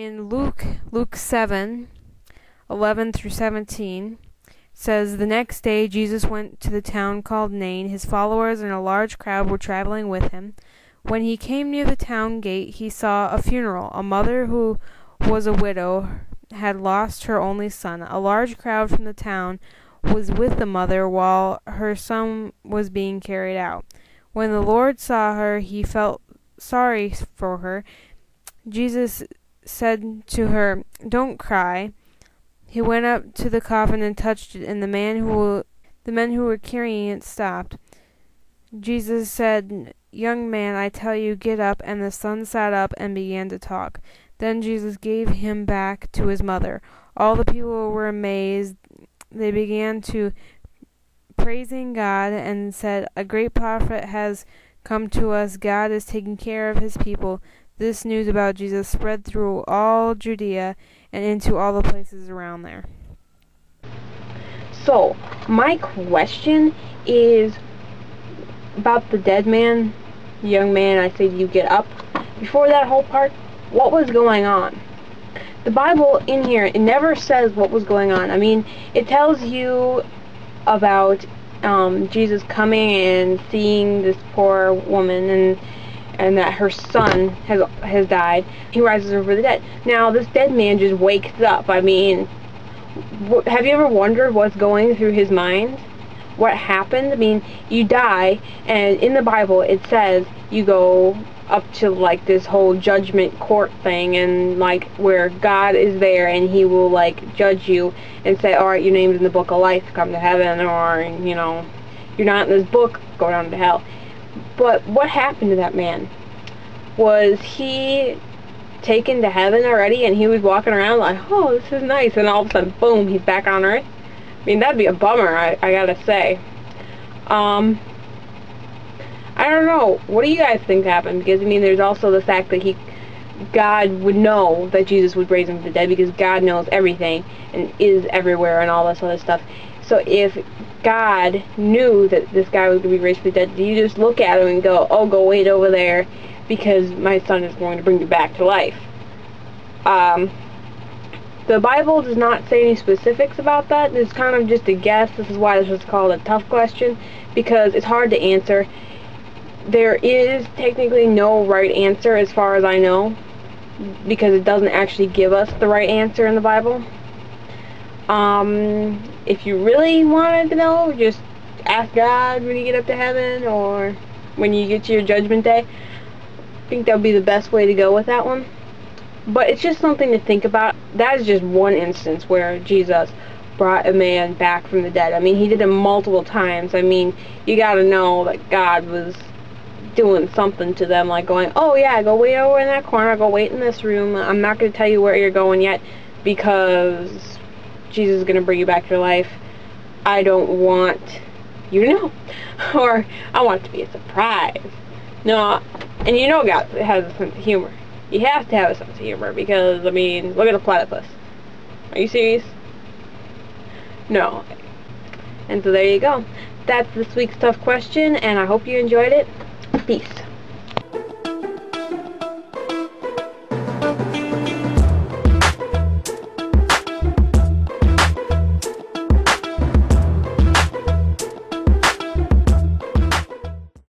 In Luke 7:11 through 17, says, "The next day Jesus went to the town called Nain. His followers and a large crowd were traveling with him. When he came near the town gate, he saw a funeral. A mother who was a widow had lost her only son. A large crowd from the town was with the mother while her son was being carried out. When the Lord saw her, he felt sorry for her. Jesus said to her, 'Don't cry.' He went up to the coffin and touched it, and the men who were carrying it stopped. Jesus said, 'Young man, I tell you, get up.' And the son sat up and began to talk. Then Jesus gave him back to his mother. All the people were amazed. They began to praising God and said, 'A great prophet has come to us. God is taking care of his people.' This news about Jesus spread through all Judea and into all the places around there." So, my question is about the dead man, young man, I said you get up. Before that whole part, what was going on? The Bible in here, it never says what was going on. I mean, it tells you about Jesus coming and seeing this poor woman and that her son has died. He rises her from the dead. Now, this dead man just wakes up. I mean, have you ever wondered what's going through his mind? What happened? I mean, you die, and in the Bible it says you go up to like this whole judgment court thing, and like where God is there and he will like judge you and say, alright, your name's in the book of life, come to heaven, or you know, you're not in this book, go down to hell. But what happened to that man? Was he taken to heaven already and he was walking around like, oh, this is nice, and all of a sudden, boom, he's back on earth? I mean, that'd be a bummer, I gotta say. I don't know. What do you guys think happened? Because, I mean, there's also the fact that God would know that Jesus would raise him from the dead, because God knows everything and is everywhere and all this other stuff. So if God knew that this guy was going to be raised from the dead, do you just look at him and go, oh, go wait over there because my son is going to bring you back to life? The Bible does not say any specifics about that. It's kind of just a guess. This is why this was called a tough question, because it's hard to answer. There is technically no right answer as far as I know, because it doesn't actually give us the right answer in the Bible. If you really wanted to know, just ask God when you get up to heaven or when you get to your judgment day. I think that would be the best way to go with that one. But it's just something to think about. That is just one instance where Jesus brought a man back from the dead. I mean, he did it multiple times. I mean, you gotta know that God was doing something to them, like going, oh yeah, go wait over in that corner, go wait in this room, I'm not going to tell you where you're going yet because Jesus is going to bring you back to life. I don't want you to know, or I want it to be a surprise. No, and you know God has a sense of humor. You have to have a sense of humor, because, I mean, look at a platypus. Are you serious? No. And so there you go. That's this week's tough question, and I hope you enjoyed it. Peace.